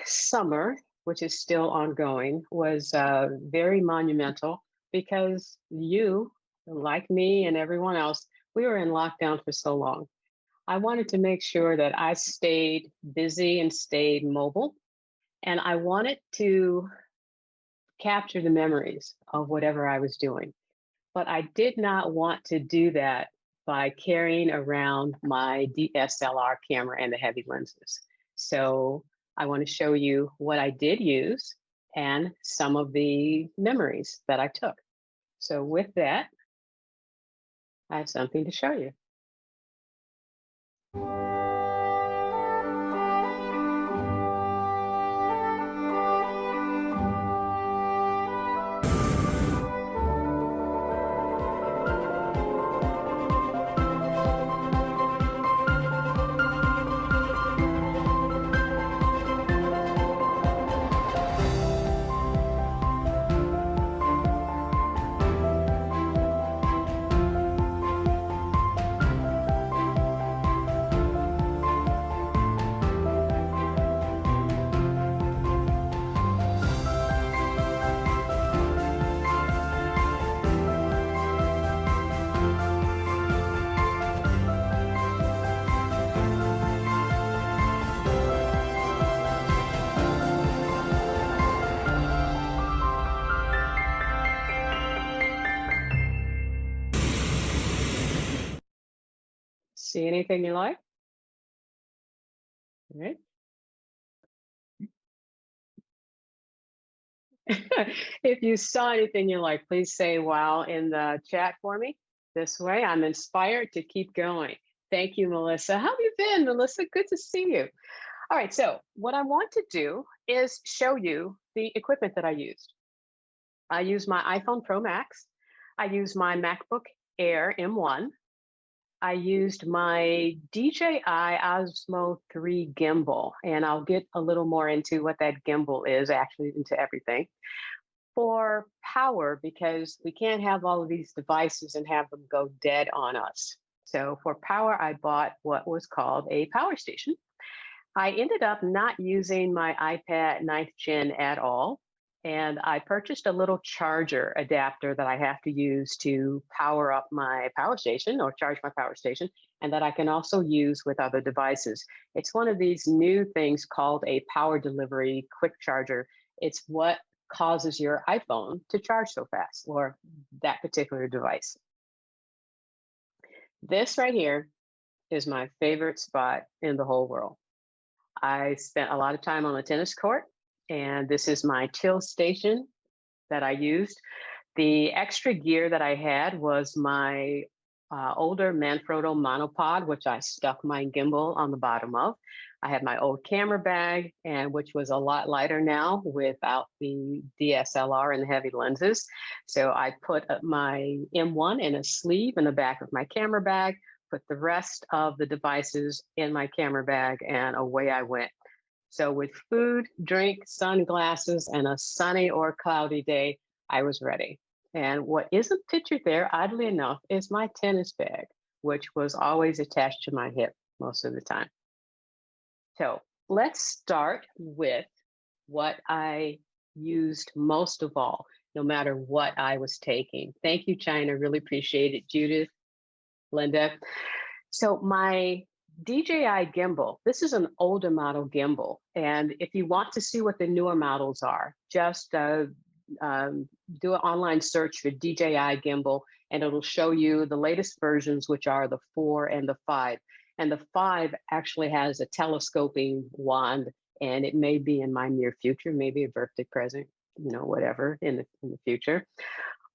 summer, which is still ongoing, was very monumental because you, like me and everyone else, we were in lockdown for so long. I wanted to make sure that I stayed busy and stayed mobile, and I wanted to capture the memories of whatever I was doing. But I did not want to do that by carrying around my DSLR camera and the heavy lenses. So I want to show you what I did use and some of the memories that I took. So with that, I have something to show you. See anything you like? All right. If you saw anything you like, please say wow in the chat for me. This way I'm inspired to keep going. Thank you, Melissa. How have you been, Melissa? Good to see you. All right, so what I want to do is show you the equipment that I used. I used my iPhone Pro Max. I used my MacBook Air M1. I used my DJI Osmo 3 gimbal, and I'll get a little more into what that gimbal is, actually into everything. For power, because we can't have all of these devices and have them go dead on us. So for power, I bought what was called a power station. I ended up not using my iPad 9th gen at all. And I purchased a little charger adapter that I have to use to power up my power station or charge my power station, and that I can also use with other devices. It's one of these new things called a power delivery quick charger. It's what causes your iPhone to charge so fast, or that particular device. This right here is my favorite spot in the whole world. I spent a lot of time on the tennis court, and this is my chill station that I used. The extra gear that I had was my older Manfrotto monopod, which I stuck my gimbal on the bottom of. I had my old camera bag, and which was a lot lighter now without the DSLR and the heavy lenses. So I put my M1 in a sleeve in the back of my camera bag, put the rest of the devices in my camera bag, and away I went. So with food, drink, sunglasses, and a sunny or cloudy day, I was ready. And what isn't pictured there, oddly enough, is my tennis bag, which was always attached to my hip most of the time. So let's start with what I used most of all, no matter what I was taking. Thank you, China. Really appreciate it. Judith, Linda. So my DJI Gimbal, this is an older model gimbal. And if you want to see what the newer models are, just do an online search for DJI Gimbal, and it'll show you the latest versions, which are the 4 and the 5. And the 5 actually has a telescoping wand, and it may be in my near future, maybe a birthday present, whatever in the future.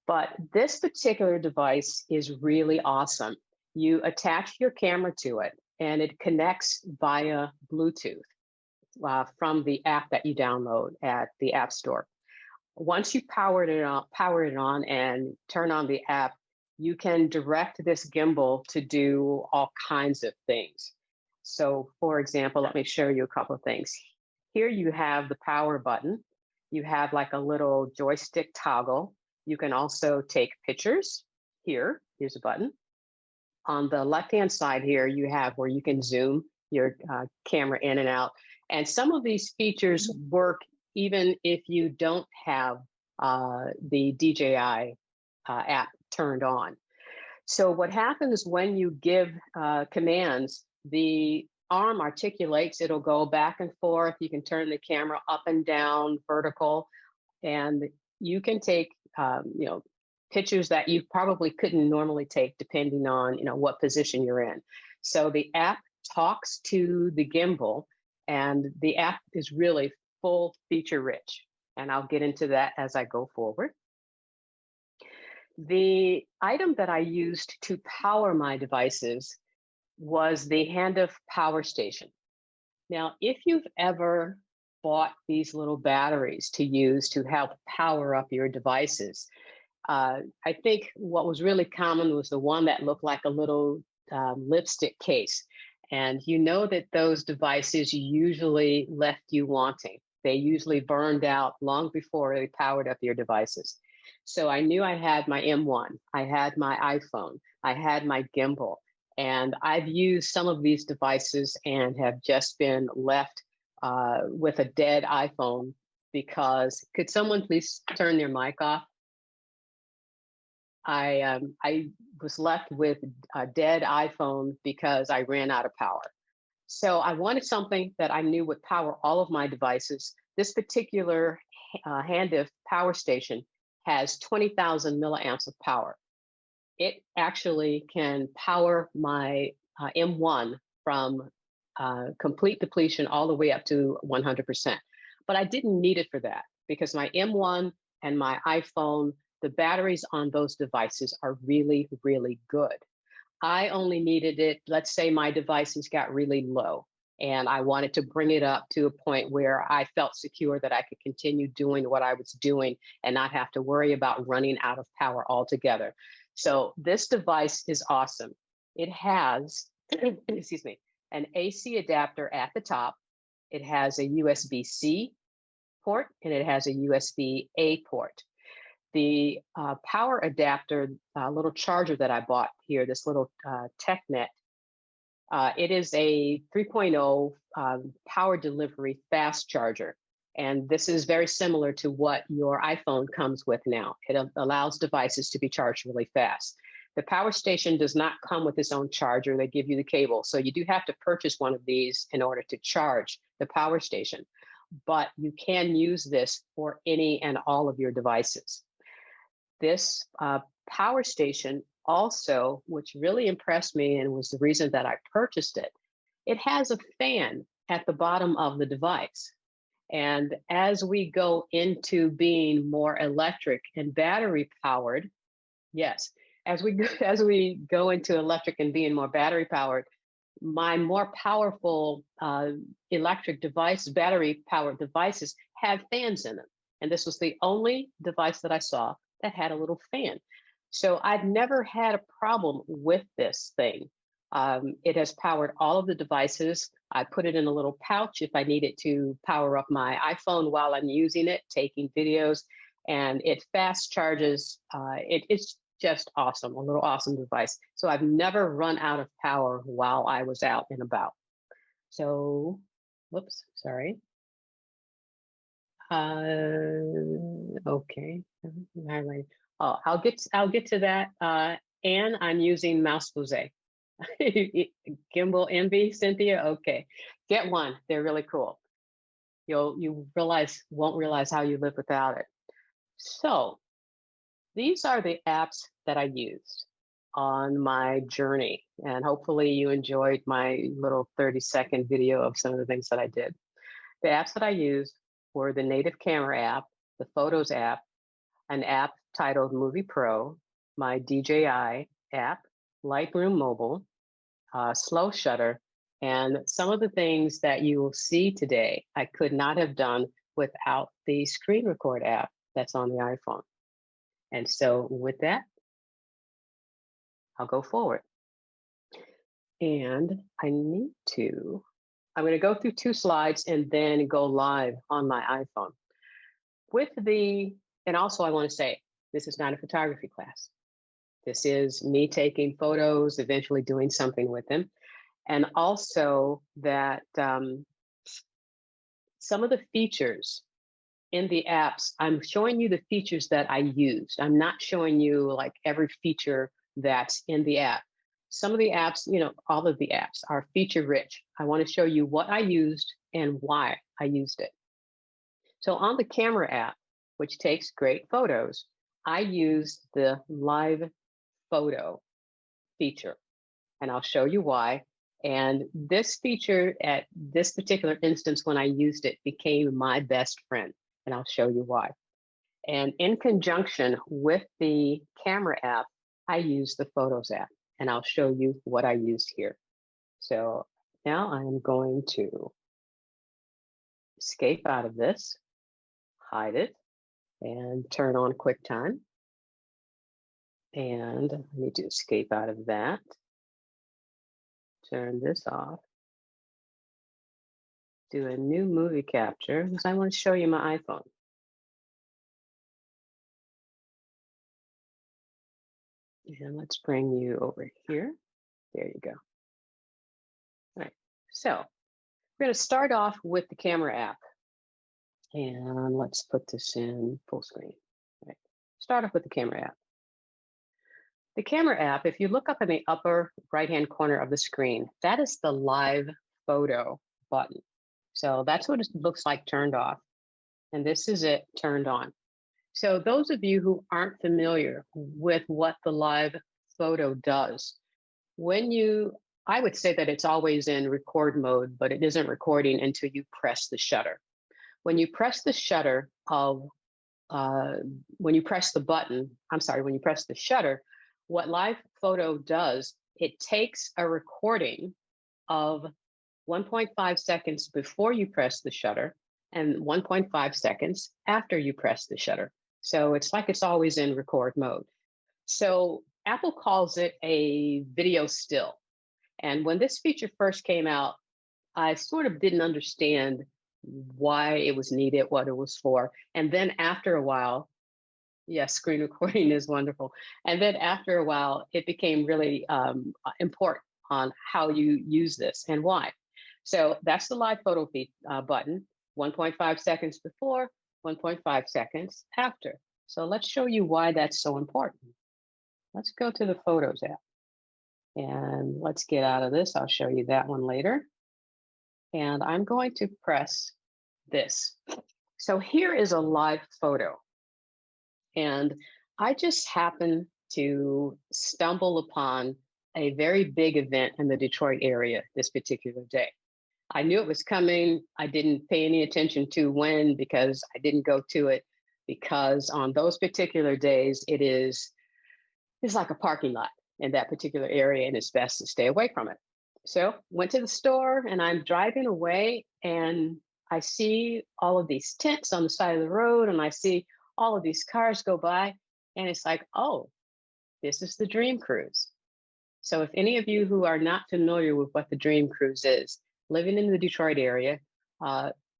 But this particular device is really awesome. You attach your camera to it, and it connects via Bluetooth from the app that you download at the App Store. Once you power it on and turn on the app, you can direct this gimbal to do all kinds of things. So for example, let me show you a couple of things. Here you have the power button. You have like a little joystick toggle. You can also take pictures. Here's a button. On the left-hand side here, you have where you can zoom your camera in and out. And some of these features work even if you don't have the DJI app turned on. So what happens when you give commands, the arm articulates, it'll go back and forth. You can turn the camera up and down, vertical, and you can take, pictures that you probably couldn't normally take depending on, what position you're in. So the app talks to the gimbal, and the app is really full feature rich. And I'll get into that as I go forward. The item that I used to power my devices was the Handife power station. Now, if you've ever bought these little batteries to use to help power up your devices, I think what was really common was the one that looked like a little lipstick case. And you know that those devices usually left you wanting. They usually burned out long before they powered up your devices. So I knew I had my M1, I had my iPhone, I had my gimbal, and I've used some of these devices and have just been left with a dead iPhone because, could someone please turn their mic off? I was left with a dead iPhone because I ran out of power. So I wanted something that I knew would power all of my devices. This particular Handife power station has 20,000 milliamps of power. It actually can power my M1 from complete depletion all the way up to 100%. But I didn't need it for that because my M1 and my iPhone, the batteries on those devices are really, really good. I only needed it, let's say my devices got really low and I wanted to bring it up to a point where I felt secure that I could continue doing what I was doing and not have to worry about running out of power altogether. So this device is awesome. It has, excuse me, an AC adapter at the top. It has a USB-C port and it has a USB-A port. The power adapter, little charger that I bought here, this little Teknet, it is a 3.0 power delivery fast charger. And this is very similar to what your iPhone comes with now. It allows devices to be charged really fast. The power station does not come with its own charger. They give you the cable. So you do have to purchase one of these in order to charge the power station. But you can use this for any and all of your devices. This power station also, which really impressed me and was the reason that I purchased it, it has a fan at the bottom of the device. And as we go into being more electric and battery powered, yes, as we go into electric and being more battery powered, my more powerful electric device, battery powered devices have fans in them. And this was the only device that I saw that had a little fan. So I've never had a problem with this thing. It has powered all of the devices. I put it in a little pouch if I needed to power up my iPhone while I'm using it, taking videos, and it fast charges. It's just awesome, a little awesome device. So I've never run out of power while I was out and about. So, whoops, sorry. Okay. Highlight. Oh, I'll get to that. And I'm using Mouse Posé. Gimbal Envy, Cynthia. Okay, get one. They're really cool. You won't realize how you live without it. So these are the apps that I used on my journey, and hopefully you enjoyed my little 30-second video of some of the things that I did. The apps that I used were the native camera app, the Photos app, an app titled Movie Pro, my DJI app, Lightroom Mobile, Slow Shutter, and some of the things that you will see today I could not have done without the screen record app that's on the iPhone. And so with that, I'll go forward. And I'm going to go through 2 slides and then go live on my iPhone. And also I want to say, this is not a photography class. This is me taking photos, eventually doing something with them. And also that some of the features in the apps, I'm showing you the features that I used. I'm not showing you like every feature that's in the app. Some of the apps, all of the apps are feature rich. I want to show you what I used and why I used it. So on the camera app, which takes great photos, I use the live photo feature, and I'll show you why. And this feature at this particular instance, when I used it, became my best friend, and I'll show you why. And in conjunction with the camera app, I use the Photos app, and I'll show you what I used here. So now I'm going to escape out of this, hide it, and turn on QuickTime. And I need to escape out of that. Turn this off. Do a new movie capture because I want to show you my iPhone. And let's bring you over here. There you go. All right. So we're going to start off with the camera app. And let's put this in full screen. All right. Start off with the camera app. The camera app, if you look up in the upper right-hand corner of the screen, that is the live photo button. So that's what it looks like turned off. And this is it turned on. So those of you who aren't familiar with what the live photo does, I would say that it's always in record mode, but it isn't recording until you press the shutter. When you press the shutter when you press the shutter, what live photo does, it takes a recording of 1.5 seconds before you press the shutter and 1.5 seconds after you press the shutter. So it's like it's always in record mode. So Apple calls it a video still. And when this feature first came out, I sort of didn't understand why it was needed, what it was for. And then after a while, yes, screen recording is wonderful. And then after a while, it became really important on how you use this and why. So that's the live photo button, 1.5 seconds before, 1.5 seconds after. So let's show you why that's so important. Let's go to the Photos app. And let's get out of this. I'll show you that one later. And I'm going to press this. So here is a live photo. And I just happened to stumble upon a very big event in the Detroit area this particular day. I knew it was coming. I didn't pay any attention to when because I didn't go to it, because on those particular days, it's like a parking lot in that particular area, and it's best to stay away from it. So went to the store, and I'm driving away, and I see all of these tents on the side of the road, and I see all of these cars go by, and it's like, oh, this is the Dream Cruise. So if any of you who are not familiar with what the Dream Cruise is, living in the Detroit area,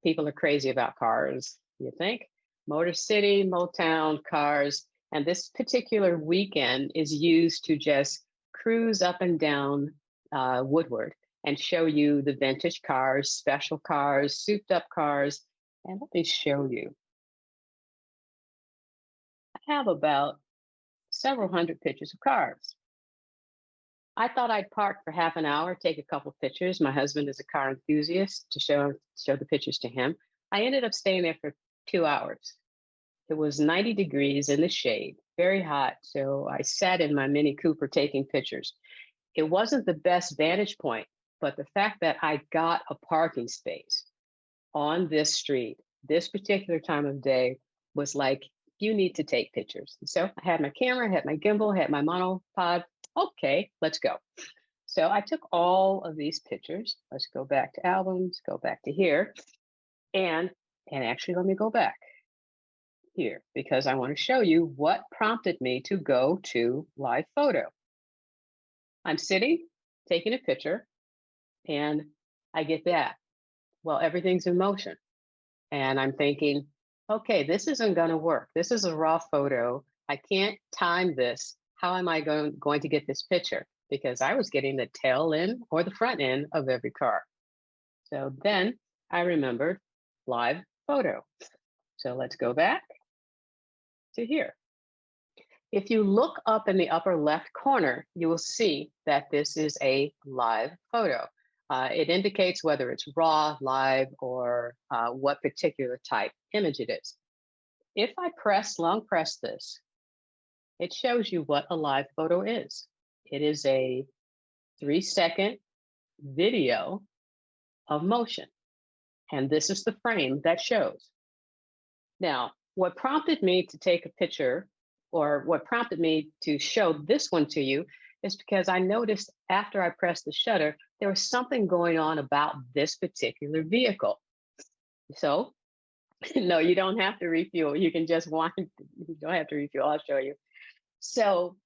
people are crazy about cars, you think? Motor City, Motown, cars, and this particular weekend is used to just cruise up and down Woodward and show you the vintage cars, special cars, souped up cars, and let me show you. I have about several hundred pictures of cars. I thought I'd park for half an hour, take a couple pictures. My husband is a car enthusiast, to show the pictures to him. I ended up staying there for 2 hours. It was 90 degrees in the shade, very hot. So I sat in my Mini Cooper taking pictures. It wasn't the best vantage point, but the fact that I got a parking space on this street, this particular time of day, was like, you need to take pictures. So I had my camera, had my gimbal, had my monopod. Okay, let's go. So I took all of these pictures. Let's go back to albums, go back to here. And actually, let me go back here because I want to show you what prompted me to go to live photo. I'm sitting, taking a picture, and I get that. Well, everything's in motion. And I'm thinking, okay, this isn't going to work. This is a raw photo. I can't time this. How am I going to get this picture? Because I was getting the tail end or the front end of every car. So then I remembered live photo. So let's go back to here. If you look up in the upper left corner, you will see that this is a live photo. It indicates whether it's raw, live, or what particular type image it is. If I long press this, it shows you what a live photo is. It is a 3-second video of motion. And this is the frame that shows. Now, what prompted me to take a picture, or what prompted me to show this one to you, is because I noticed after I pressed the shutter, there was something going on about this particular vehicle. So, no, you don't have to refuel. You can just wind, you don't have to refuel. I'll show you. So,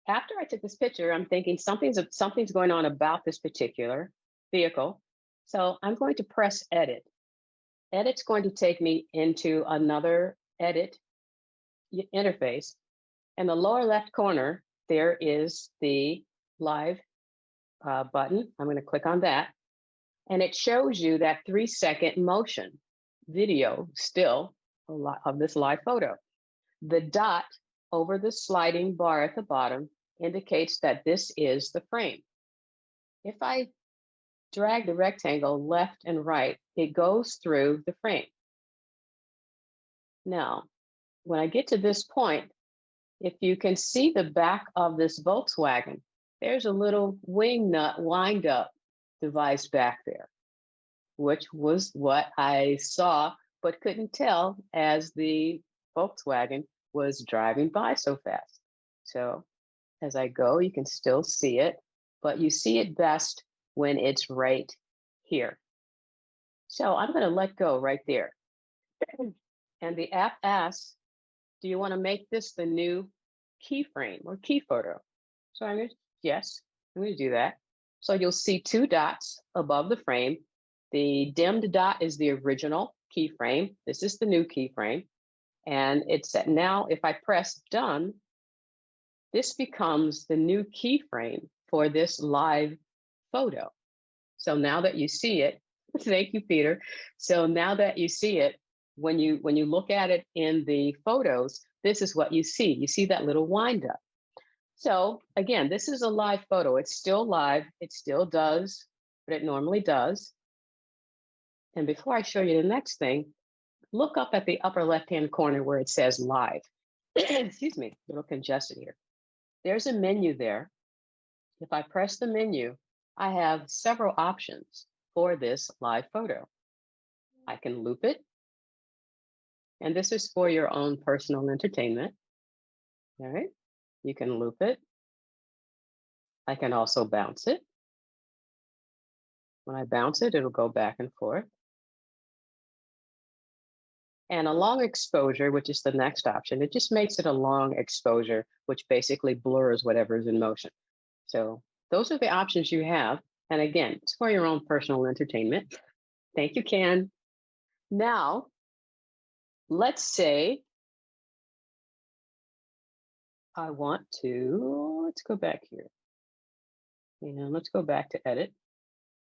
after I took this picture, I'm thinking something's going on about this particular vehicle. So I'm going to press edit. Edit's going to take me into another edit interface. In the lower left corner, there is the live button. I'm going to click on that. And it shows you that 3-second motion video still of this live photo. The dot over the sliding bar at the bottom indicates that this is the frame. If I drag the rectangle left and right, it goes through the frame. Now, when I get to this point, if you can see the back of this Volkswagen, there's a little wing nut wind up device back there, which was what I saw but couldn't tell as the Volkswagen was driving by so fast. So as I go, you can still see it, but you see it best when it's right here. So I'm going to let go right there. And the app asks, do you want to make this the new keyframe or key photo? So I'm going to, yes, I'm going to do that. So you'll see 2 dots above the frame. The dimmed dot is the original keyframe. This is the new keyframe. And it's set now, if I press done, this becomes the new keyframe for this live photo. So now that you see it, thank you, Peter. So now that you see it, when you look at it in the photos, this is what you see. You see that little wind up. So again, this is a live photo. It's still live. It still does what it normally does. And before I show you the next thing, look up at the upper left-hand corner where it says live. Excuse me, a little congested here. There's a menu there. If I press the menu, I have several options for this live photo. I can loop it. And this is for your own personal entertainment. All right, you can loop it. I can also bounce it. When I bounce it, it'll go back and forth. And a long exposure, which is the next option, it just makes it a long exposure, which basically blurs whatever's in motion. So those are the options you have. And again, it's for your own personal entertainment. Thank you, Ken. Now, let's say I want to, let's go back here. And let's go back to edit.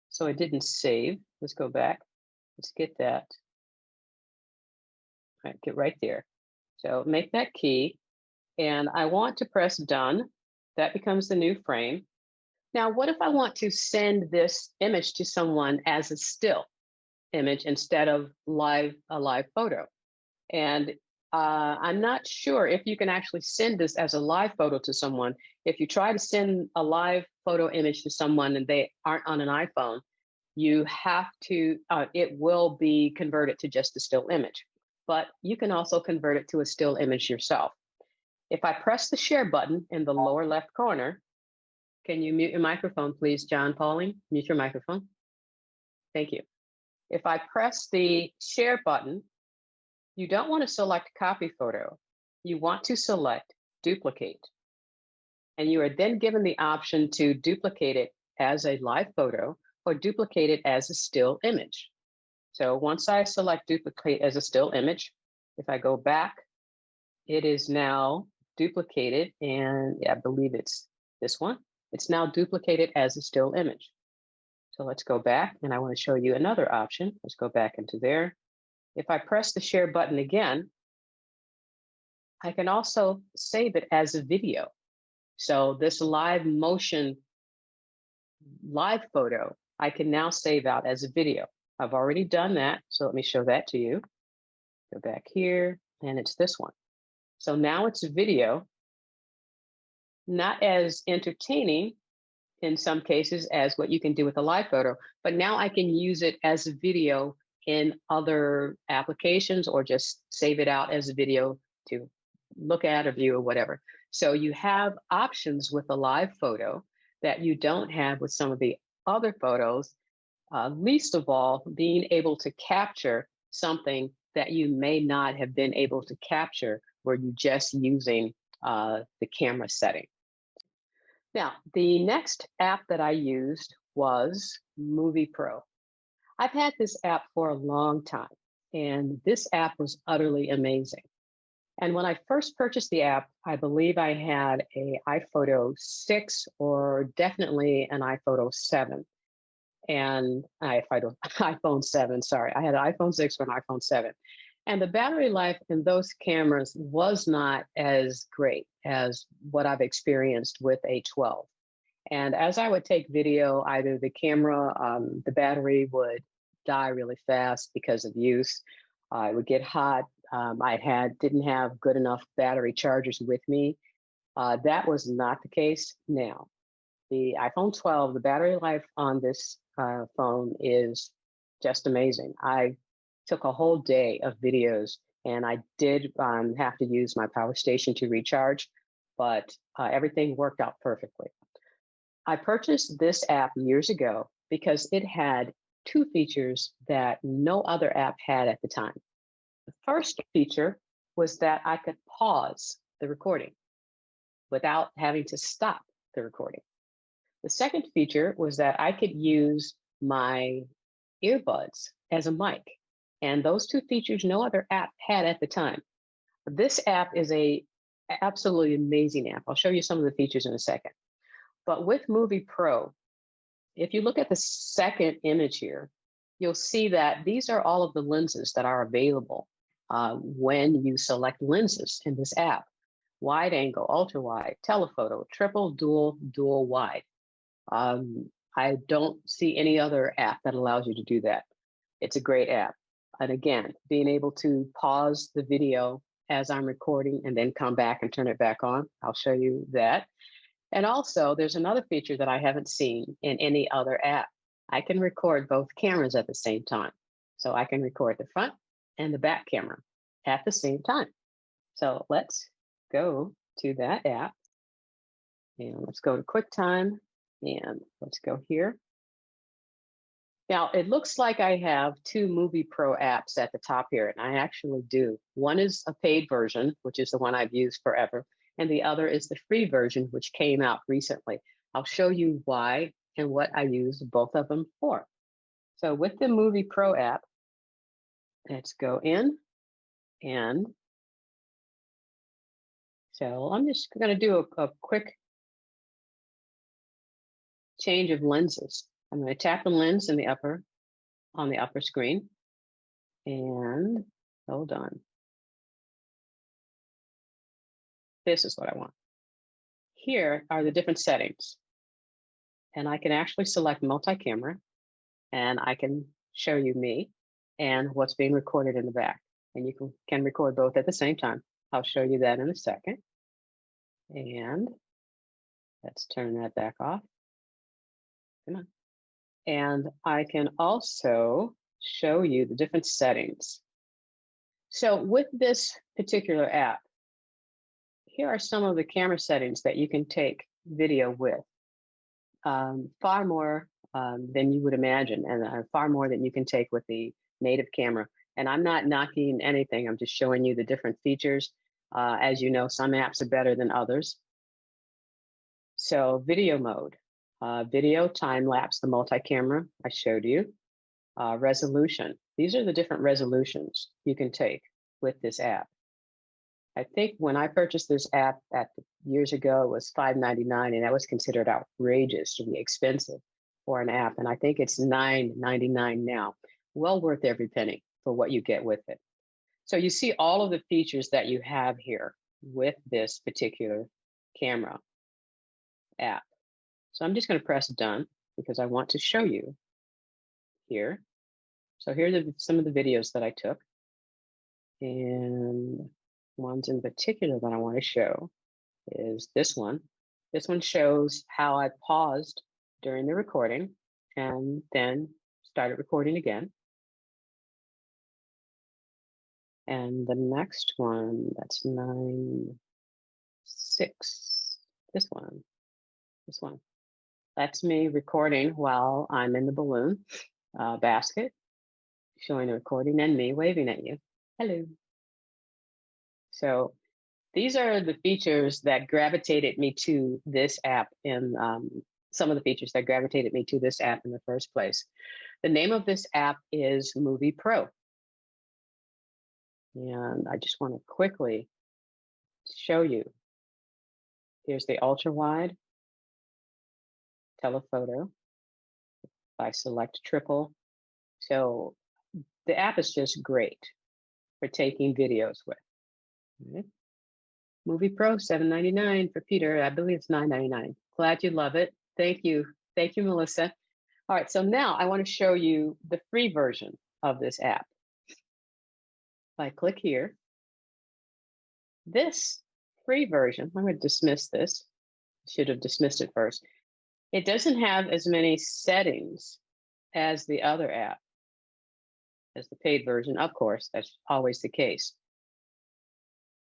So I didn't save. Let's go back. Let's get that. All right, get right there. So make that key. And I want to press done. That becomes the new frame. Now, what if I want to send this image to someone as a still image instead of a live photo? And I'm not sure if you can actually send this as a live photo to someone. If you try to send a live photo image to someone and they aren't on an iPhone, you have to, it will be converted to just a still image. But you can also convert it to a still image yourself. If I press the share button in the lower left corner, can you mute your microphone, please, John Pauling? Mute your microphone. Thank you. If I press the share button, you don't want to select copy photo. You want to select duplicate. And you are then given the option to duplicate it as a live photo or duplicate it as a still image. So once I select duplicate as a still image, if I go back, it is now duplicated. And yeah, I believe it's this one. It's now duplicated as a still image. So let's go back, and I want to show you another option. Let's go back into there. If I press the share button again, I can also save it as a video. So this live motion, live photo, I can now save out as a video. I've already done that, so let me show that to you. Go back here, and it's this one. So now it's a video, not as entertaining in some cases as what you can do with a live photo, but now I can use it as a video in other applications or just save it out as a video to look at or view or whatever. So you have options with a live photo that you don't have with some of the other photos, least of all, being able to capture something that you may not have been able to capture were you just using the camera setting. Now, the next app that I used was Movie Pro. I've had this app for a long time, and this app was utterly amazing. And when I first purchased the app, I believe I had a iPhoto 6 or definitely an iPhoto 7. And iPhone 7, sorry. I had an iPhone 6 or an iPhone 7. And the battery life in those cameras was not as great as what I've experienced with a 12. And as I would take video, either the camera, the battery would die really fast because of use. It would get hot. Didn't have good enough battery chargers with me. That was not the case now. The iPhone 12, the battery life on this phone is just amazing. I took a whole day of videos, and I did have to use my power station to recharge, but everything worked out perfectly. I purchased this app years ago because it had two features that no other app had at the time. The first feature was that I could pause the recording without having to stop the recording. The second feature was that I could use my earbuds as a mic. And those two features no other app had at the time. This app is a absolutely amazing app. I'll show you some of the features in a second. But with Movie Pro, if you look at the second image here, you'll see that these are all of the lenses that are available when you select lenses in this app. Wide angle, ultra wide, telephoto, triple, dual wide. I don't see any other app that allows you to do that. It's a great app. And again, being able to pause the video as I'm recording and then come back and turn it back on, I'll show you that. And also, there's another feature that I haven't seen in any other app. I can record both cameras at the same time. So I can record the front and the back camera at the same time. So let's go to that app. And let's go to QuickTime. And let's go here. Now, it looks like I have two Movie Pro apps at the top here, and I actually do. One is a paid version, which is the one I've used forever, and the other is the free version, which came out recently. I'll show you why and what I use both of them for. So with the Movie Pro app, let's go in, and so I'm just going to do a quick change of lenses. I'm going to tap the lens on the upper screen, and hold on. This is what I want. Here are the different settings, and I can actually select multi-camera, and I can show you me and what's being recorded in the back, and you can record both at the same time. I'll show you that in a second, and let's turn that back off. Come on. And I can also show you the different settings. So with this particular app, here are some of the camera settings that you can take video with. Far more than you would imagine, and far more than you can take with the native camera. And I'm not knocking anything, I'm just showing you the different features. As you know, some apps are better than others. So video mode. Video, time lapse, the multi-camera I showed you. Resolution. These are the different resolutions you can take with this app. I think when I purchased this app years ago, it was $5.99, and that was considered outrageously expensive for an app. And I think it's $9.99 now. Well worth every penny. for what you get with it. So you see all of the features that you have here with this particular camera app. So I'm just going to press done because I want to show you here. So here are some of the videos that I took, and ones in particular that I want to show is this one. This one shows how I paused during the recording and then started recording again. And the next one, that's 9.6. This one. That's me recording while I'm in the balloon basket, showing the recording and me waving at you. Hello. So these are the features that gravitated me to this app, and some of the features that gravitated me to this app in the first place. The name of this app is Movie Pro. And I just want to quickly show you. Here's the ultra wide telephoto. If I select triple. So the app is just great for taking videos with. Right. Movie Pro, $7.99 for Peter. I believe it's $9.99. Glad you love it. Thank you. Thank you, Melissa. All right, so now I want to show you the free version of this app. If I click here, this free version, I'm going to dismiss this. Should have dismissed it first. It doesn't have as many settings as the other app, as the paid version. Of course, that's always the case.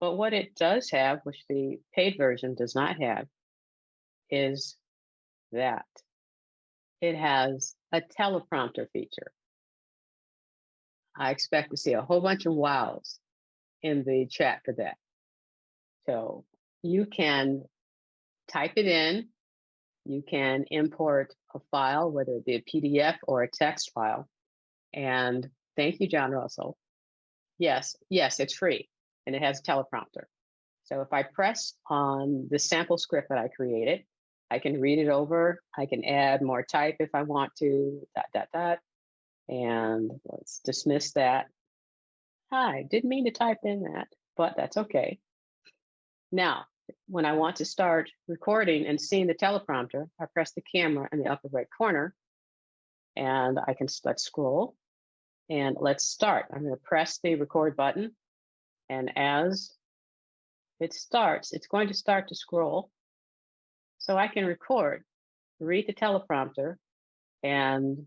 But what it does have, which the paid version does not have, is that it has a teleprompter feature. I expect to see a whole bunch of wows in the chat for that. So you can type it in. You can import a file, whether it be a PDF or a text file. And thank you, John Russell. Yes, it's free, and it has a teleprompter. So if I press on the sample script that I created, I can read it over. I can add more type if I want to, ... And let's dismiss that. Hi, didn't mean to type in that, but that's okay. Now, when I want to start recording and seeing the teleprompter, I press the camera in the upper right corner, and I can let's scroll, and let's start. I'm going to press the record button, and as it starts, it's going to start to scroll. So I can record, read the teleprompter, and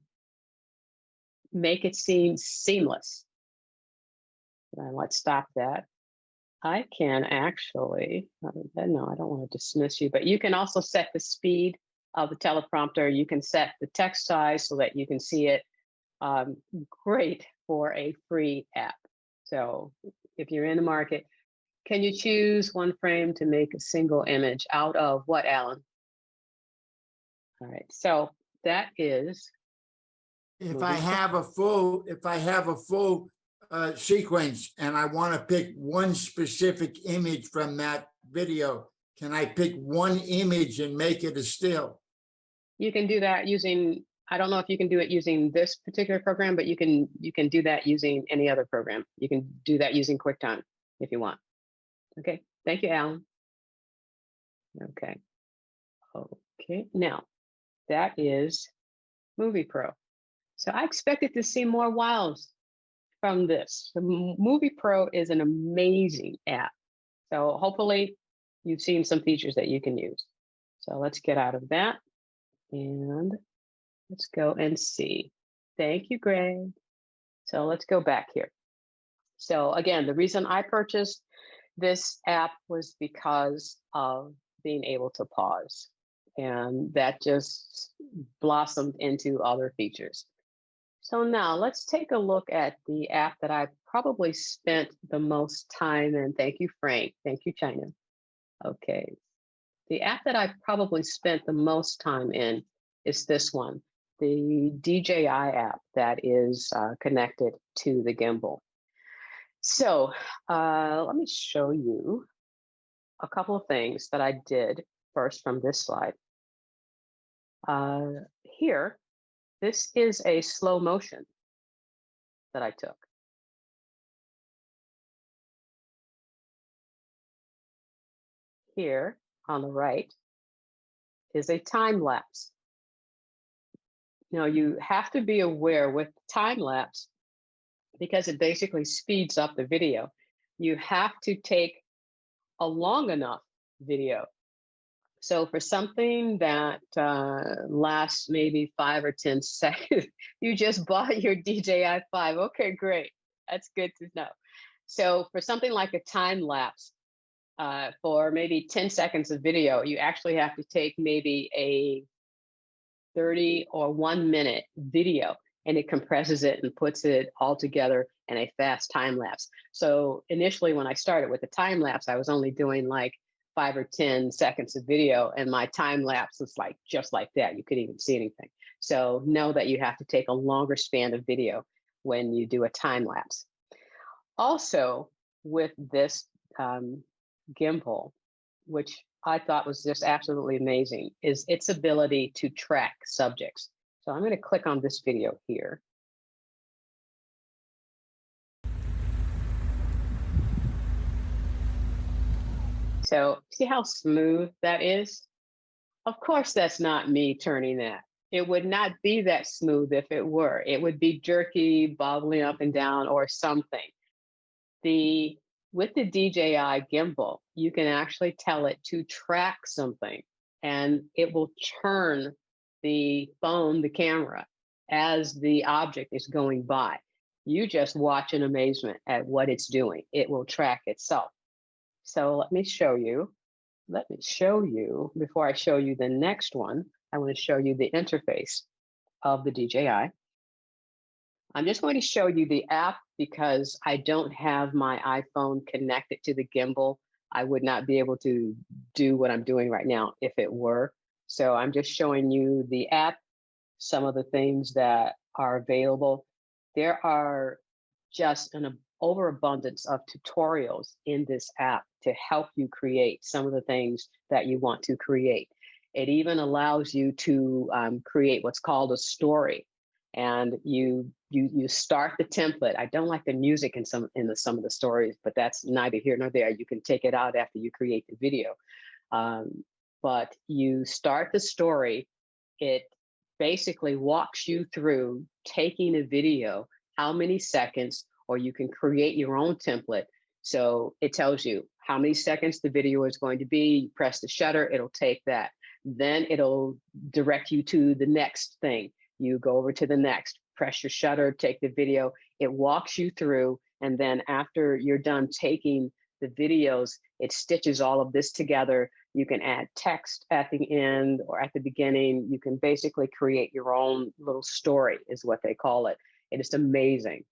make it seem seamless. And let's stop that. I can actually, no, I don't want to dismiss you, but you can also set the speed of the teleprompter. You can set the text size so that you can see it. Great for a free app. So if you're in the market, can you choose one frame to make a single image out of what, Alan? All right, so that is. If I have a full sequence and I want to pick one specific image from that video, can I pick one image and make it a still? You can do that using, I don't know if you can do it using this particular program, but you can do that using any other program. You can do that using QuickTime if you want. Okay, thank you, Alan. Okay, now that is Movie Pro. So I expected to see more wows from this. The Movie Pro is an amazing app. So hopefully you've seen some features that you can use. So let's get out of that and let's go and see. Thank you, Greg. So let's go back here. So again, the reason I purchased this app was because of being able to pause. And that just blossomed into other features. So now let's take a look at the app that I probably spent the most time in. Thank you, Frank. Thank you, China. Okay. The app that I probably spent the most time in is this one, the DJI app that is connected to the gimbal. So let me show you a couple of things that I did first from this slide. Here, this is a slow motion that I took. here on the right is a time lapse. Now you have to be aware with time lapse, because it basically speeds up the video. You have to take a long enough video. So for something that lasts maybe 5 or 10 seconds, you just bought your DJI 5. Okay, great. That's good to know. So for something like a time lapse, for maybe 10 seconds of video, you actually have to take maybe a 30 or 1 minute video, and it compresses it and puts it all together in a fast time lapse. So initially when I started with the time lapse, I was only doing like 5 or 10 seconds of video, and my time lapse was like just like that. You couldn't even see anything. So know that you have to take a longer span of video when you do a time lapse. Also, with this gimbal, which I thought was just absolutely amazing, is its ability to track subjects. So I'm going to click on this video here. So see how smooth that is? Of course, that's not me turning that. It would not be that smooth if it were. It would be jerky, bobbling up and down or something. With the DJI Gimbal, you can actually tell it to track something, and it will turn the phone, the camera, as the object is going by. You just watch in amazement at what it's doing. It will track itself. So let me show you. Before I show you the next one, I want to show you the interface of the DJI. I'm just going to show you the app because I don't have my iPhone connected to the gimbal. I would not be able to do what I'm doing right now if it were. So I'm just showing you the app, some of the things that are available. There are just an overabundance of tutorials in this app to help you create some of the things that you want to create. It even allows you to create what's called a story. And you start the template. I don't like the music in some of the stories, but that's neither here nor there. You can take it out after you create the video. But you start the story. It basically walks you through taking a video, how many seconds, or you can create your own template. So it tells you how many seconds the video is going to be. You press the shutter, it'll take that. Then it'll direct you to the next thing. You go over to the next, press your shutter, take the video. It walks you through. And then after you're done taking the videos, it stitches all of this together. You can add text at the end or at the beginning. You can basically create your own little story is what they call it. It is amazing.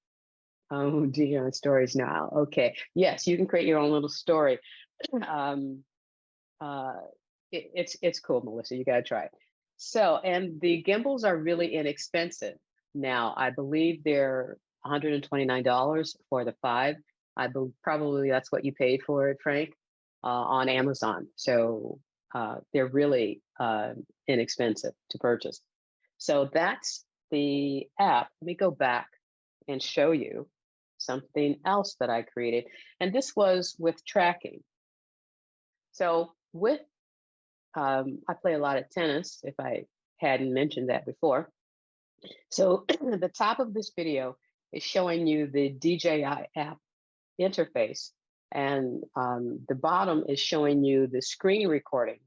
Oh, DJI stories now. Okay. Yes, you can create your own little story. It's cool, Melissa. You got to try it. So, and the gimbals are really inexpensive now. I believe they're $129 for the 5. I believe probably that's what you paid for it, Frank, on Amazon. So they're really inexpensive to purchase. So that's the app. Let me go back and show you something else that I created. And this was with tracking. So with I play a lot of tennis, if I hadn't mentioned that before. So the top of this video is showing you the DJI app interface, and the bottom is showing you the screen recording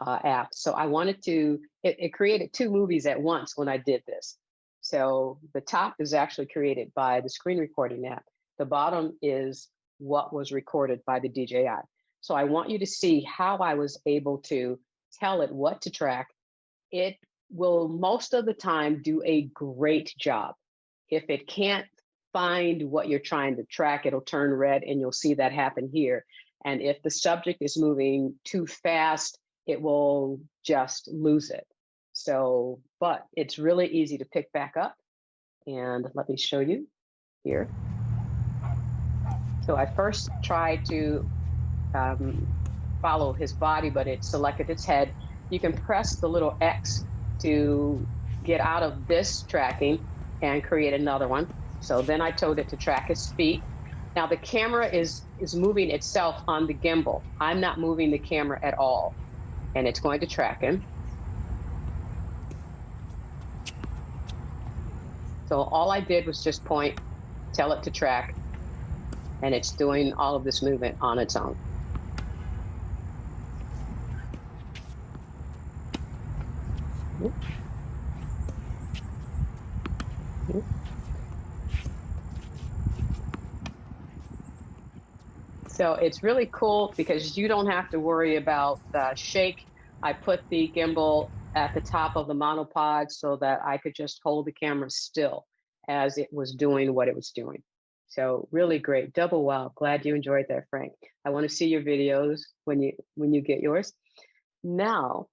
app. So I wanted to, it created 2 movies at once when I did this. So the top is actually created by the screen recording app. The bottom is what was recorded by the DJI. So I want you to see how I was able to tell it what to track. It will most of the time do a great job. If it can't find what you're trying to track, it'll turn red, and you'll see that happen here. And if the subject is moving too fast, it will just lose it. So, but it's really easy to pick back up. And let me show you here. So I first tried to follow his body, but it selected its head. You can press the little X to get out of this tracking and create another one. So then I told it to track his feet. Now the camera is moving itself on the gimbal. I'm not moving the camera at all, and it's going to track him. So all I did was just point, tell it to track, and it's doing all of this movement on its own. So it's really cool because you don't have to worry about the shake. I put the gimbal at the top of the monopod so that I could just hold the camera still as it was doing what it was doing. So really great, double wow. Glad you enjoyed that, Frank. I want to see your videos when you get yours. Now,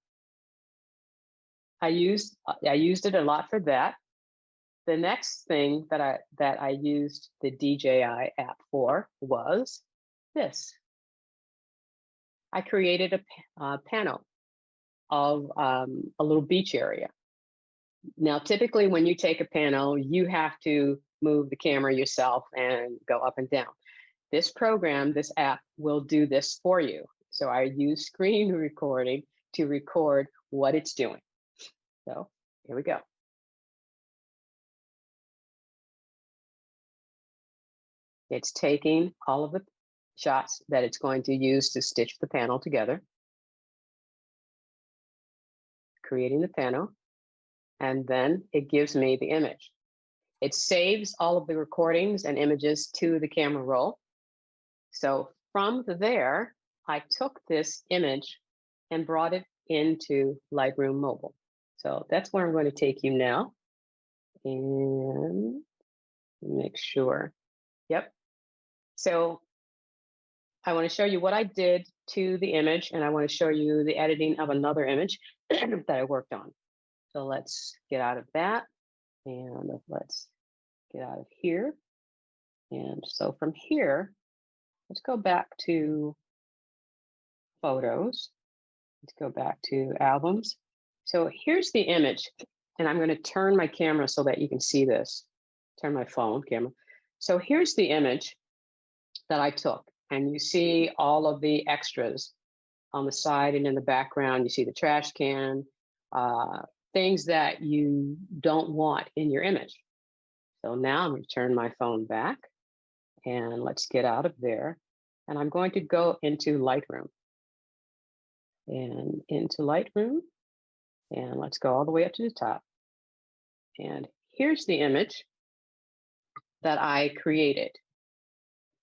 I used it a lot for that. The next thing that I used the DJI app for was this. I created a panel of a little beach area. Now, typically when you take a panel, you have to move the camera yourself and go up and down. This program, this app will do this for you. So I use screen recording to record what it's doing. So here we go. It's taking all of the shots that it's going to use to stitch the panel together, creating the panel, and then it gives me the image. It saves all of the recordings and images to the camera roll. So from there, I took this image and brought it into Lightroom Mobile. So that's where I'm going to take you now. And make sure. Yep. So I want to show you what I did to the image, and I want to show you the editing of another image that I worked on. So let's get out of that, and let's get out of here. And so from here, let's go back to photos. Let's go back to albums. So here's the image, and I'm going to turn my camera so that you can see this. Turn my phone camera. So here's the image that I took, and you see all of the extras on the side and in the background. You see the trash can, things that you don't want in your image. So now I'm going to turn my phone back, and let's get out of there. And I'm going to go into Lightroom. And into Lightroom, and let's go all the way up to the top. And here's the image that I created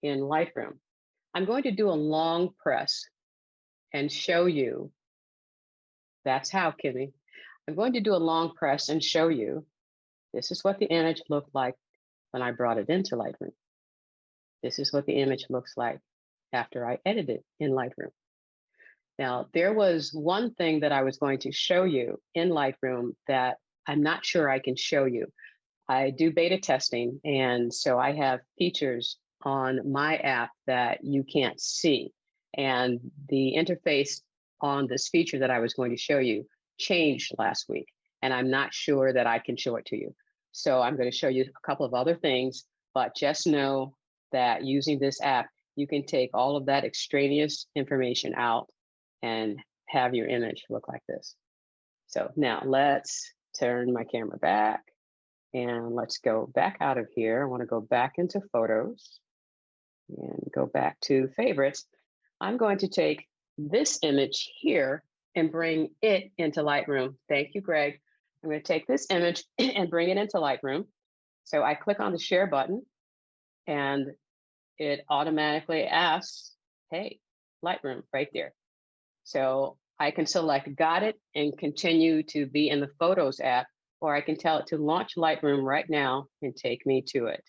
in Lightroom. I'm going to do a long press and show you. That's how, Kimmy. I'm going to do a long press and show you. This is what the image looked like when I brought it into Lightroom. This is what the image looks like after I edited it in Lightroom. Now, there was one thing that I was going to show you in Lightroom that I'm not sure I can show you. I do beta testing, and so I have features on my app that you can't see. And the interface on this feature that I was going to show you changed last week, and I'm not sure that I can show it to you. So I'm going to show you a couple of other things, but just know that using this app, you can take all of that extraneous information out and have your image look like this. So now let's turn my camera back, and let's go back out of here. I want to go back into photos and go back to favorites. I'm going to take this image here and bring it into Lightroom. Thank you, Greg. I'm going to take this image and bring it into Lightroom. So I click on the share button, and it automatically asks, hey, Lightroom, right there. So I can select got it and continue to be in the Photos app, or I can tell it to launch Lightroom right now and take me to it.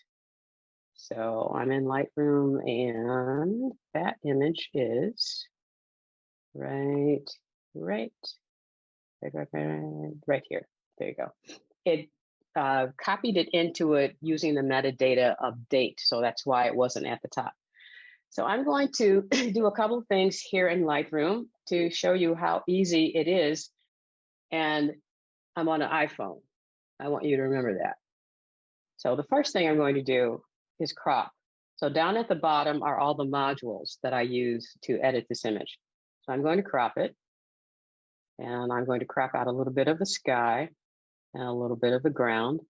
So I'm in Lightroom, and that image is right here. There you go. It copied it into it using the metadata of date, so that's why it wasn't at the top. So I'm going to do a couple of things here in Lightroom to show you how easy it is. And I'm on an iPhone. I want you to remember that. So the first thing I'm going to do is crop. So down at the bottom are all the modules that I use to edit this image. So I'm going to crop it, and I'm going to crop out a little bit of the sky and a little bit of the ground,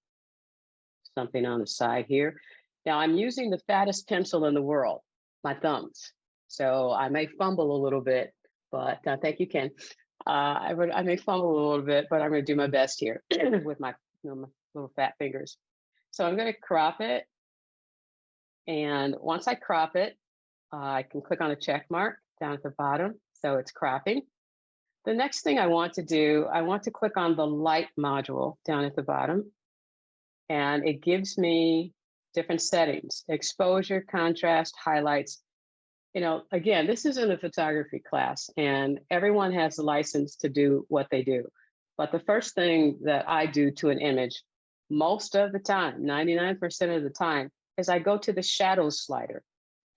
something on the side here. Now I'm using the fattest pencil in the world, my thumbs. So I may fumble a little bit, but thank you, Ken. I may fumble a little bit, but I'm going to do my best here with my, my little fat fingers. So I'm going to crop it. And once I crop it, I can click on a check mark down at the bottom. So it's cropping. The next thing I want to do, I want to click on the light module down at the bottom. And it gives me different settings: exposure, contrast, highlights. You know, again, this is in a photography class, and everyone has the license to do what they do. But the first thing that I do to an image, most of the time, 99% of the time, is I go to the shadows slider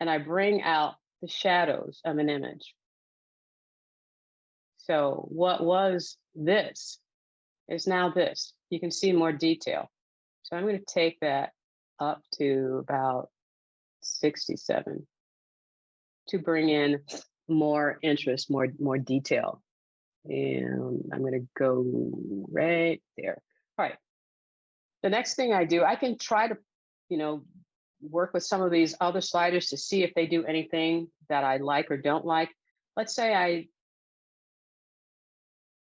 and I bring out the shadows of an image. So what was this is now this. You can see more detail. So I'm going to take that up to about 67 to bring in more interest, more detail. And I'm going to go right there. All right. The next thing I do, I can try to, work with some of these other sliders to see if they do anything that I like or don't like. Let's say I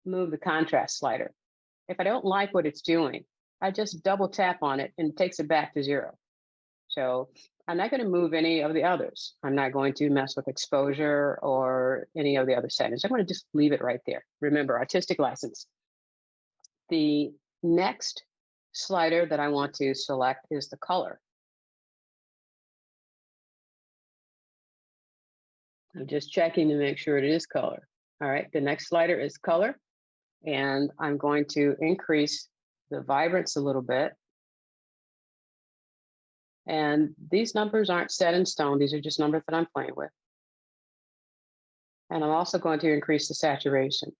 move the contrast slider. If I don't like what it's doing, I just double tap on it and it takes it back to 0. So I'm not going to move any of the others. I'm not going to mess with exposure or any of the other settings. I'm going to just leave it right there. Remember, artistic license. The next slider that I want to select is the color. I'm just checking to make sure it is color. All right, the next slider is color. And I'm going to increase the vibrance a little bit. And these numbers aren't set in stone. These are just numbers that I'm playing with. And I'm also going to increase the saturation.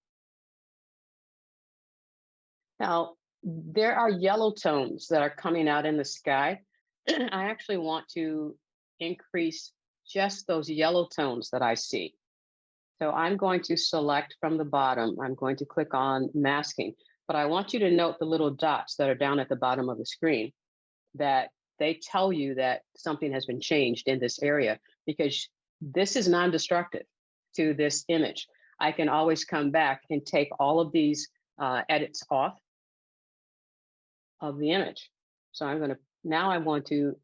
Now, there are yellow tones that are coming out in the sky. I actually want to increase just those yellow tones that I see. So I'm going to select from the bottom. I'm going to click on masking. But I want you to note the little dots that are down at the bottom of the screen, that they tell you that something has been changed in this area, because this is non-destructive to this image. I can always come back and take all of these edits off of the image. So now I want to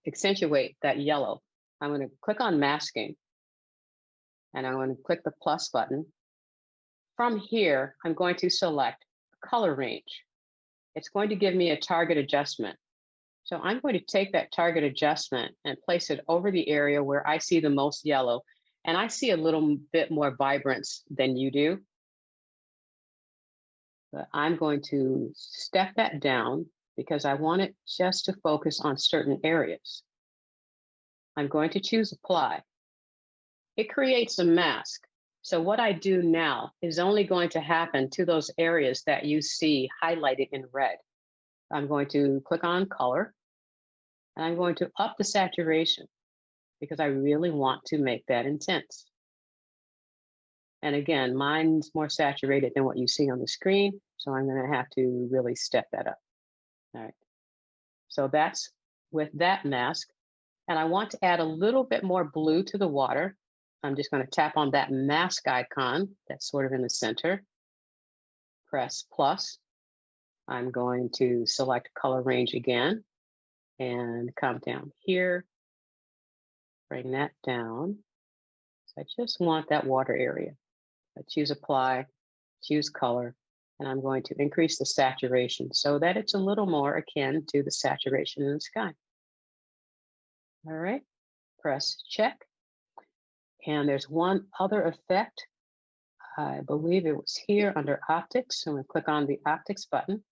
accentuate that yellow. I'm going to click on masking, and I'm going to click the plus button. From here, I'm going to select color range. It's going to give me a target adjustment. So I'm going to take that target adjustment and place it over the area where I see the most yellow. And I see a little bit more vibrance than you do. But I'm going to step that down because I want it just to focus on certain areas. I'm going to choose apply. It creates a mask. So what I do now is only going to happen to those areas that you see highlighted in red. I'm going to click on color, and I'm going to up the saturation because I really want to make that intense. And again, mine's more saturated than what you see on the screen, so I'm going to have to really step that up. All right. So that's with that mask. And I want to add a little bit more blue to the water. I'm just going to tap on that mask icon that's sort of in the center. Press plus. I'm going to select color range again and come down here. Bring that down. So I just want that water area. I choose apply, choose color, and I'm going to increase the saturation so that it's a little more akin to the saturation in the sky. All right, press check. And there's one other effect. I believe it was here under optics. So I'm going to click on the optics button.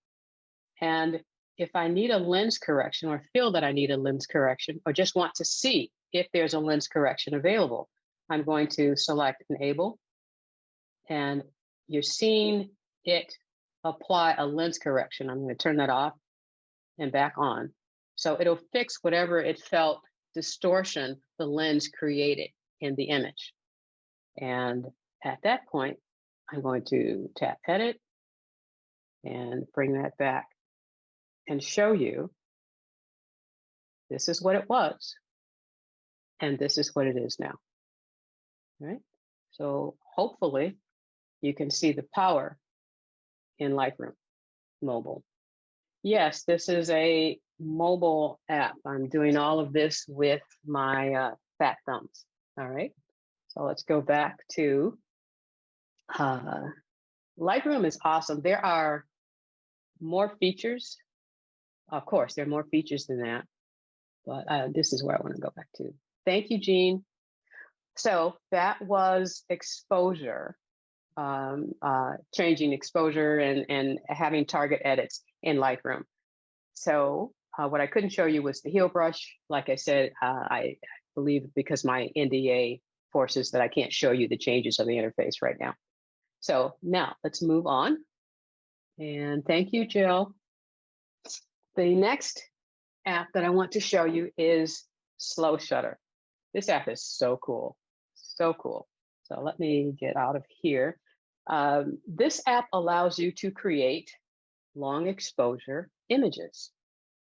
And if I need a lens correction or feel that I need a lens correction or just want to see if there's a lens correction available, I'm going to select enable. And you're seeing it apply a lens correction. I'm going to turn that off and back on. So it'll fix whatever it felt distortion the lens created in the image. And at that point, I'm going to tap edit and bring that back and show you this is what it was, and this is what it is now. All right? So hopefully you can see the power in Lightroom Mobile. Yes, this is a mobile app. I'm doing all of this with my fat thumbs. All right. So let's go back to Lightroom is awesome. There are more features. Of course, there are more features than that. But this is where I want to go back to. Thank you, Jean. So that was exposure, changing exposure and having target edits in Lightroom. So what I couldn't show you was the heel brush. Like I said, I believe because my NDA forces that I can't show you the changes of the interface right now. So now let's move on. And thank you, Jill. The next app that I want to show you is Slow Shutter. This app is so cool, so cool. So let me get out of here. This app allows you to create long exposure images,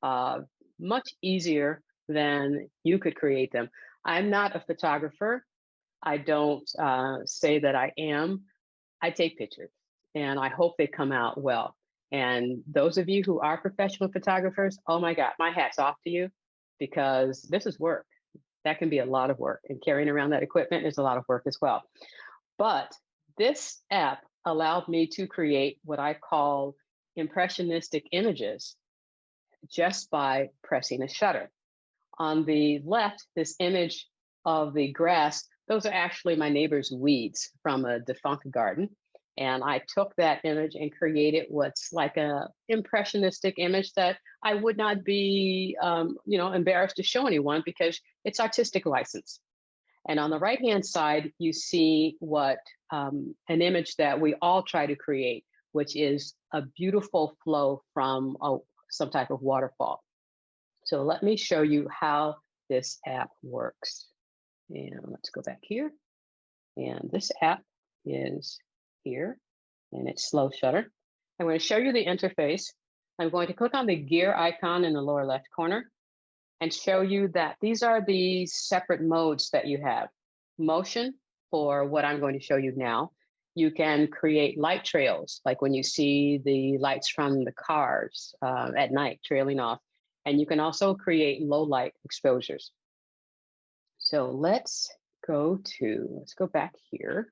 much easier than you could create them. I'm not a photographer. I don't say that I am. I take pictures and I hope they come out well. And those of you who are professional photographers, oh my God, my hat's off to you, because this is work. That can be a lot of work, and carrying around that equipment is a lot of work as well. But this app allowed me to create what I call impressionistic images just by pressing a shutter. On the left, this image of the grass, those are actually my neighbor's weeds from a defunct garden. And I took that image and created what's like a impressionistic image that I would not be, embarrassed to show anyone because it's artistic license. And on the right-hand side, you see what an image that we all try to create, which is a beautiful flow from some type of waterfall. So let me show you how this app works. And let's go back here. And this app is here, and it's Slow Shutter. I'm going to show you the interface. I'm going to click on the gear icon in the lower left corner and show you that these are the separate modes that you have. Motion, for what I'm going to show you now. You can create light trails, like when you see the lights from the cars at night trailing off. And you can also create low light exposures. So let's go back here.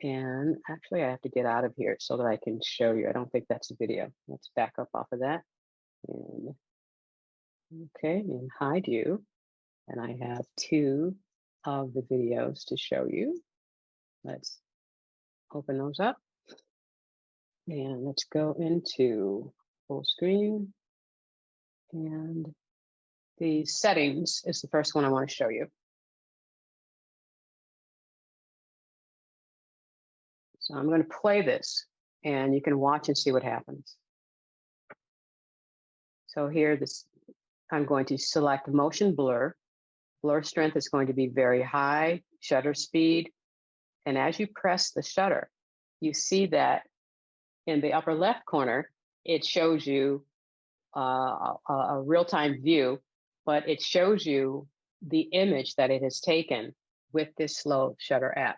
And actually, I have to get out of here so that I can show you. I don't think that's a video. Let's back up off of that. And okay, and hide you. And I have two of the videos to show you. Let's open those up. And let's go into full screen. And the settings is the first one I want to show you. So I'm going to play this, and you can watch and see what happens. So here, I'm going to select motion blur. Blur strength is going to be very high, shutter speed. And as you press the shutter, you see that in the upper left corner, it shows you a real-time view, but it shows you the image that it has taken with this Slow Shutter app.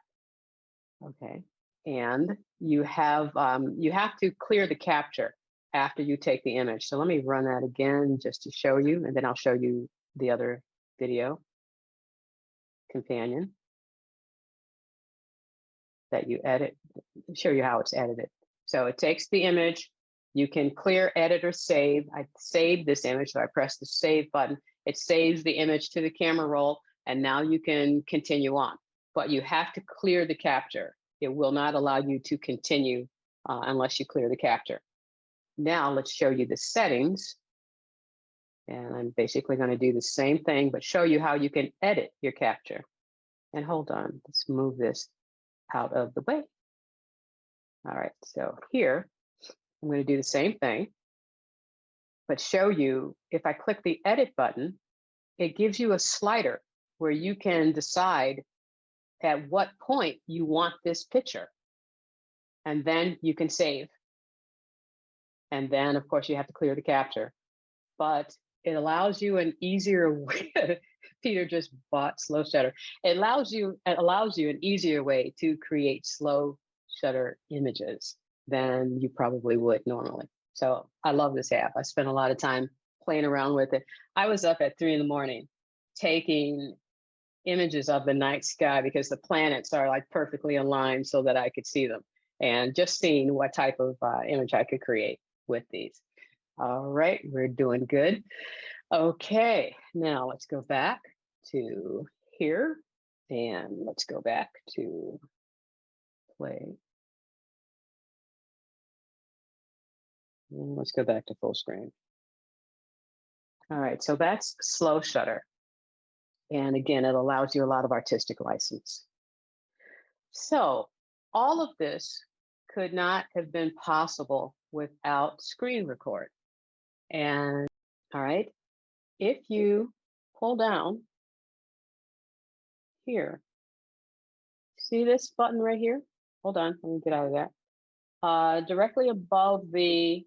Okay. And you have to clear the capture after you take the image. So let me run that again just to show you, and then I'll show you the other video companion that you edit, show you how it's edited. So it takes the image, you can clear, edit, or save. I saved this image, so I press the save button. It saves the image to the camera roll, and now you can continue on. But you have to clear the capture. It will not allow you to continue unless you clear the capture. Now let's show you the settings. And I'm basically going to do the same thing, but show you how you can edit your capture. And hold on, let's move this out of the way. All right, so here, I'm going to do the same thing, but show you if I click the edit button, it gives you a slider where you can decide at what point you want this picture. And then you can save. And then, of course, you have to clear the capture. But it allows you an easier way. Peter just bought slow shutter. It allows you an easier way to create slow shutter images than you probably would normally. So I love this app. I spent a lot of time playing around with it. I was up at 3 in.the morning taking images of the night sky because the planets are like perfectly aligned so that I could see them, and just seeing what type of image I could create with these. All right, we're doing good. Okay, now let's go back to here, and let's go back to play. And let's go back to full screen. All right, so that's slow shutter. And again, it allows you a lot of artistic license. So all of this could not have been possible without screen record. And all right, if you pull down here, see this button right here? Hold on, let me get out of that. Directly above the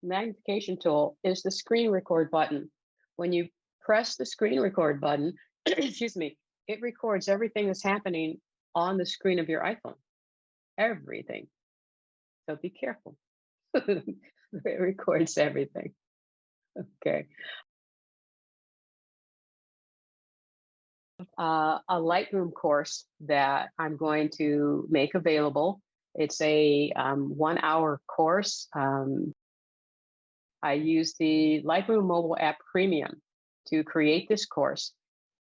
magnification tool is the screen record button. When you press the screen record button, excuse me, it records everything that's happening on the screen of your iPhone. Everything. So be careful. It records everything. Okay. A Lightroom course that I'm going to make available. It's a 1-hour course. I use the Lightroom Mobile App Premium to create this course.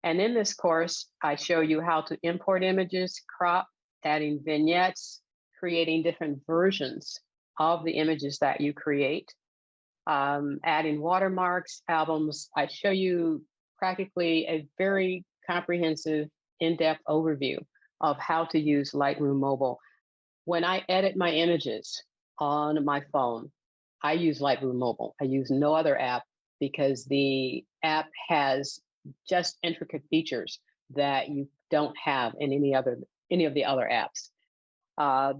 And in this course, I show you how to import images, crop, adding vignettes, creating different versions of the images that you create, adding watermarks, albums. I show you practically a very comprehensive, in-depth overview of how to use Lightroom Mobile. When I edit my images on my phone, I use Lightroom Mobile. I use no other app because the app has just intricate features that you don't have in any of the other apps.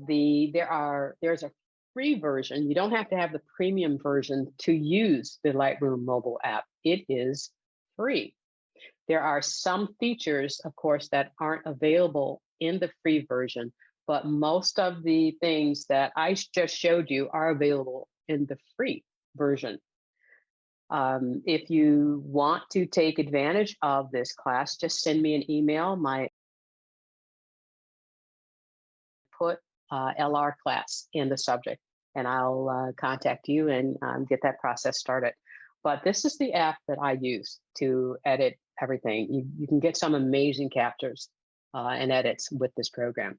There's a free version. You don't have to have the premium version to use the Lightroom Mobile app. It is free. There are some features, of course, that aren't available in the free version, but most of the things that I just showed you are available in the free version. If you want to take advantage of this class, just send me an email. Put LR class in the subject, and I'll contact you and get that process started. But this is the app that I use to edit everything. You can get some amazing captures and edits with this program.